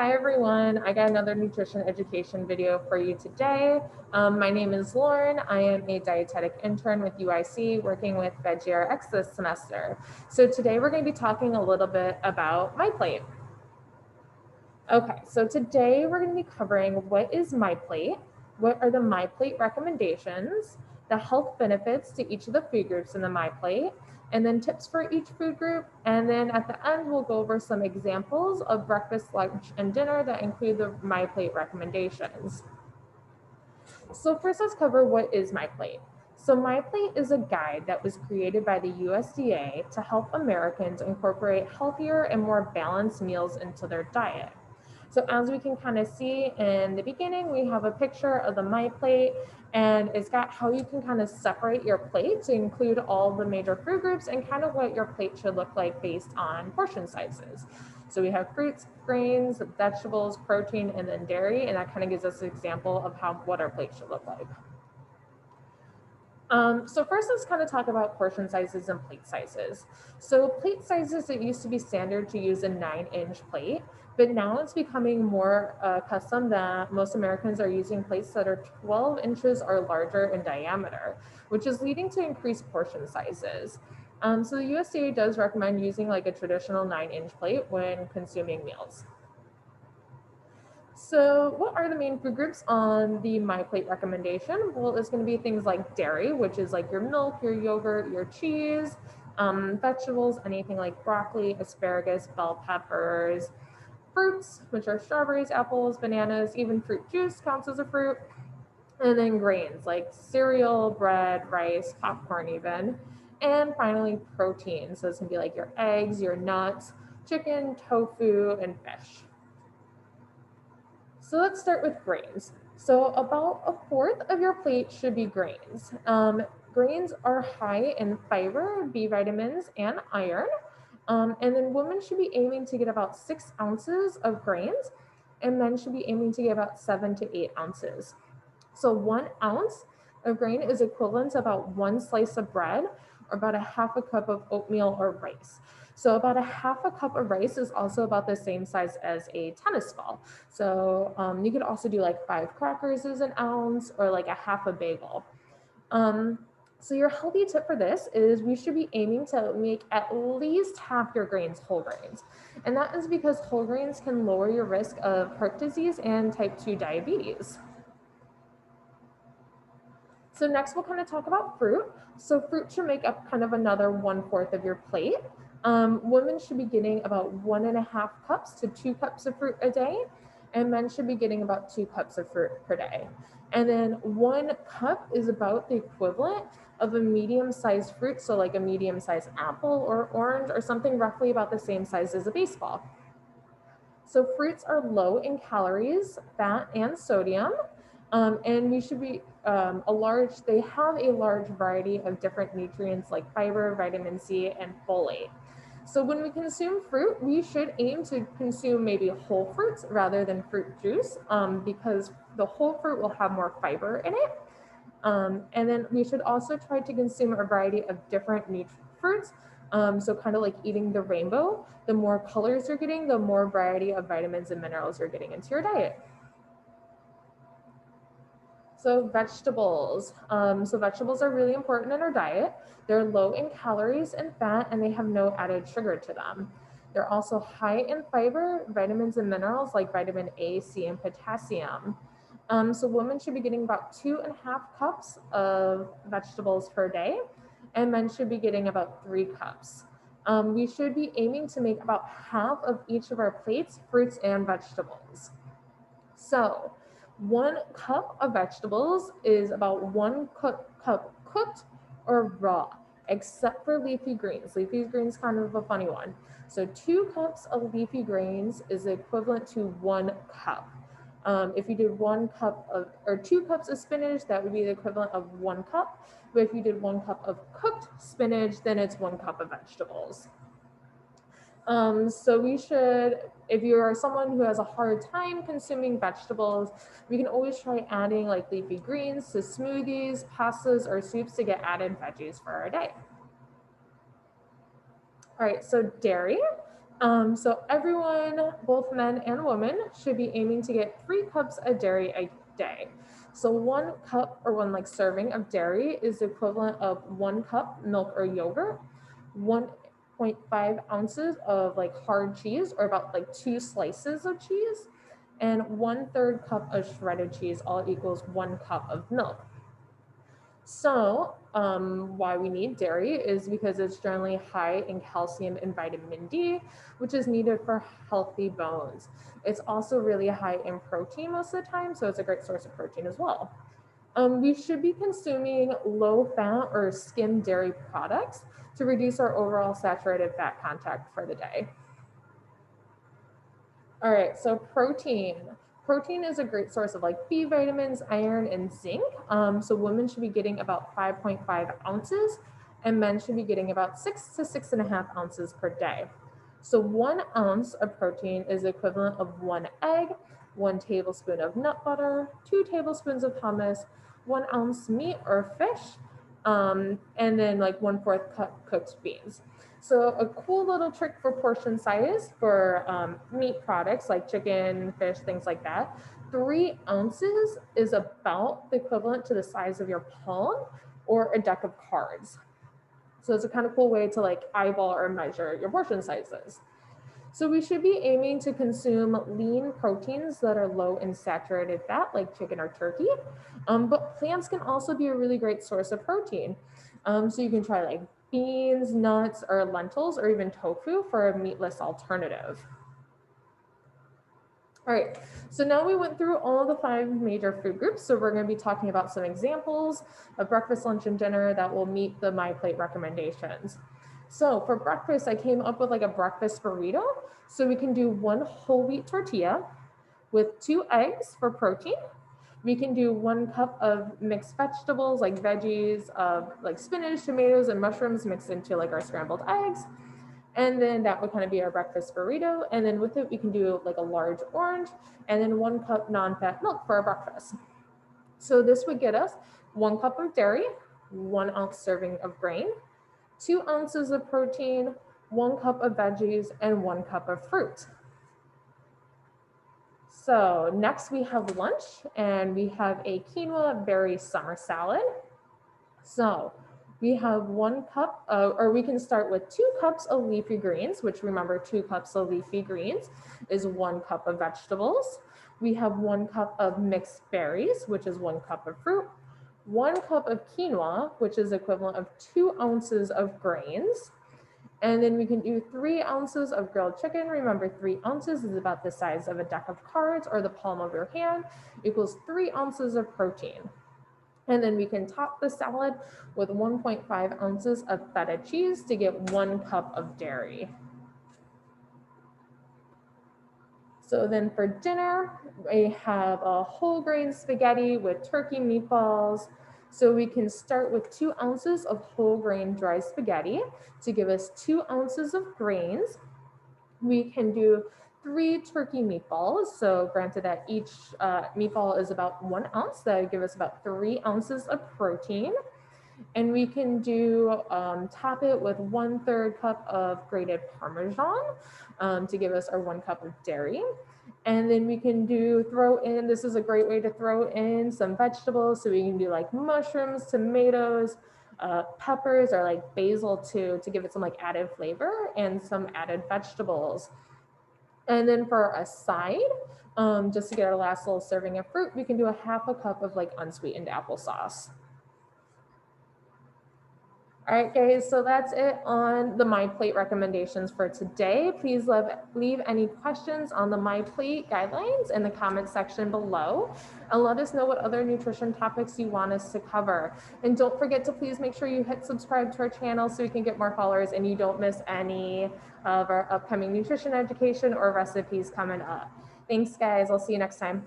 Hi everyone, I got another nutrition education video for you today. My name is Lauren. I am a dietetic intern with UIC working with VeggieRx this semester. So today we're going to be talking a little bit about MyPlate. Okay, so today we're going to be covering what is MyPlate, what are the MyPlate recommendations, the health benefits to each of the food groups in the MyPlate, and then tips for each food group. And then at the end, we'll go over some examples of breakfast, lunch, and dinner that include the MyPlate recommendations. So first, let's cover what is MyPlate. So MyPlate is a guide that was created by the USDA to help Americans incorporate healthier and more balanced meals into their diet. So as we can kind of see in the beginning, we have a picture of the MyPlate, and it's got how you can kind of separate your plate to include all the major food groups and kind of what your plate should look like based on portion sizes. So we have fruits, grains, vegetables, protein, and then dairy, and that kind of gives us an example of what our plate should look like. So first, let's kind of talk about portion sizes and plate sizes. So plate sizes, it used to be standard to use a 9-inch plate, but now it's becoming more custom that most Americans are using plates that are 12 inches or larger in diameter, which is leading to increased portion sizes. So the USDA does recommend using like a traditional 9-inch plate when consuming meals. So what are the main food groups on the MyPlate recommendation? Well, it's going to be things like dairy, which is like your milk, your yogurt, your cheese, vegetables, anything like broccoli, asparagus, bell peppers, fruits, which are strawberries, apples, bananas, even fruit juice counts as a fruit, and then grains like cereal, bread, rice, popcorn even, and finally protein. So it's going to be like your eggs, your nuts, chicken, tofu, and fish. So let's start with grains. So about a fourth of your plate should be grains. Grains are high in fiber, B vitamins, and iron. And then women should be aiming to get about 6 ounces of grains, and men should be aiming to get about 7 to 8 ounces. So 1 ounce of grain is equivalent to about 1 slice of bread or about a half a cup of oatmeal or rice. So about a half a cup of rice is also about the same size as a tennis ball. So you could also do like 5 crackers as an ounce or like a half a bagel. So your healthy tip for this is we should be aiming to make at least half your grains whole grains. And that is because whole grains can lower your risk of heart disease and type 2 diabetes. So next we'll kind of talk about fruit. So fruit should make up kind of another 1/4 of your plate. Women should be getting about 1.5 cups to 2 cups of fruit a day, and men should be getting about 2 cups of fruit per day. And then 1 cup is about the equivalent of a medium-sized fruit, so like a medium-sized apple or orange or something roughly about the same size as a baseball. So fruits are low in calories, fat, and sodium. And we should be they have a large variety of different nutrients like fiber, vitamin C, and folate. So when we consume fruit, we should aim to consume maybe whole fruits rather than fruit juice because the whole fruit will have more fiber in it. And then we should also try to consume a variety of different fruits. So kind of like eating the rainbow, the more colors you're getting, the more variety of vitamins and minerals you're getting into your diet. So vegetables. So vegetables are really important in our diet. They're low in calories and fat, and they have no added sugar to them. They're also high in fiber, vitamins and minerals like vitamin A, C, and potassium. So women should be getting about 2.5 cups of vegetables per day, and men should be getting about 3 cups. We should be aiming to make about half of each of our plates fruits and vegetables. So 1 cup of vegetables is about 1 cup cooked or raw, except for leafy greens. Leafy greens kind of a funny one. So 2 cups of leafy greens is equivalent to 1 cup. If you did 1 cup of, or 2 cups of spinach, that would be the equivalent of 1 cup. But if you did 1 cup of cooked spinach, then it's 1 cup of vegetables. So we should, if you are someone who has a hard time consuming vegetables, we can always try adding like leafy greens to smoothies, pastas, or soups to get added veggies for our day. All right, so dairy. So everyone, both men and women, should be aiming to get 3 cups of dairy a day. So 1 cup or 1 like serving of dairy is the equivalent of 1 cup milk or yogurt, 1.5 ounces of like hard cheese or about like 2 slices of cheese, and 1/3 cup of shredded cheese all equals 1 cup of milk. So, why we need dairy is because it's generally high in calcium and vitamin D, which is needed for healthy bones. It's also really high in protein most of the time, so it's a great source of protein as well. We should be consuming low fat or skim dairy products to reduce our overall saturated fat content for the day. All right, so protein. Protein is a great source of like B vitamins, iron, and zinc. So women should be getting about 5.5 ounces, and men should be getting about 6 to 6.5 ounces per day. So 1 ounce of protein is the equivalent of 1 egg, 1 tablespoon of nut butter, 2 tablespoons of hummus, 1 ounce meat or fish, and then like 1/4 cup cooked beans. So a cool little trick for portion size for meat products like chicken, fish, things like that. 3 ounces is about the equivalent to the size of your palm or a deck of cards. So it's a kind of cool way to like eyeball or measure your portion sizes. So we should be aiming to consume lean proteins that are low in saturated fat, like chicken or turkey. But plants can also be a really great source of protein. So you can try like beans, nuts, or lentils, or even tofu for a meatless alternative. All right, so now we went through all the 5 major food groups. So we're going to be talking about some examples of breakfast, lunch, and dinner that will meet the MyPlate recommendations. So for breakfast, I came up with like a breakfast burrito. So we can do 1 whole wheat tortilla with 2 eggs for protein. We can do 1 cup of mixed vegetables like veggies, like spinach, tomatoes, and mushrooms mixed into like our scrambled eggs. And then that would kind of be our breakfast burrito. And then with it, we can do like a large orange and then 1 cup non-fat milk for our breakfast. So this would get us 1 cup of dairy, 1 ounce serving of grain, 2 ounces of protein, 1 cup of veggies, and 1 cup of fruit. So next we have lunch, and we have a quinoa berry summer salad. So we have 1 cup, or we can start with 2 cups of leafy greens, which remember 2 cups of leafy greens is 1 cup of vegetables. We have 1 cup of mixed berries, which is 1 cup of fruit, 1 cup of quinoa, which is equivalent of 2 ounces of grains. And then we can do 3 ounces of grilled chicken. Remember, 3 ounces is about the size of a deck of cards or the palm of your hand, equals 3 ounces of protein. And then we can top the salad with 1.5 ounces of feta cheese to get 1 cup of dairy. So then for dinner, we have a whole grain spaghetti with turkey meatballs. So we can start with 2 ounces of whole grain dry spaghetti to give us 2 ounces of grains. We can do 3 turkey meatballs. So granted that each meatball is about 1 ounce, that would give us about 3 ounces of protein. And we can do top it with 1/3 cup of grated Parmesan to give us our 1 cup of dairy. And then we can throw in, this is a great way to throw in some vegetables. So we can do like mushrooms, tomatoes, peppers, or like basil too, to give it some like added flavor and some added vegetables. And then for a side, just to get our last little serving of fruit, we can do a 1/2 cup of like unsweetened applesauce. All right, guys, so that's it on the MyPlate recommendations for today. Please leave any questions on the MyPlate guidelines in the comment section below, and let us know what other nutrition topics you want us to cover. And don't forget to please make sure you hit subscribe to our channel so we can get more followers and you don't miss any of our upcoming nutrition education or recipes coming up. Thanks, guys. I'll see you next time.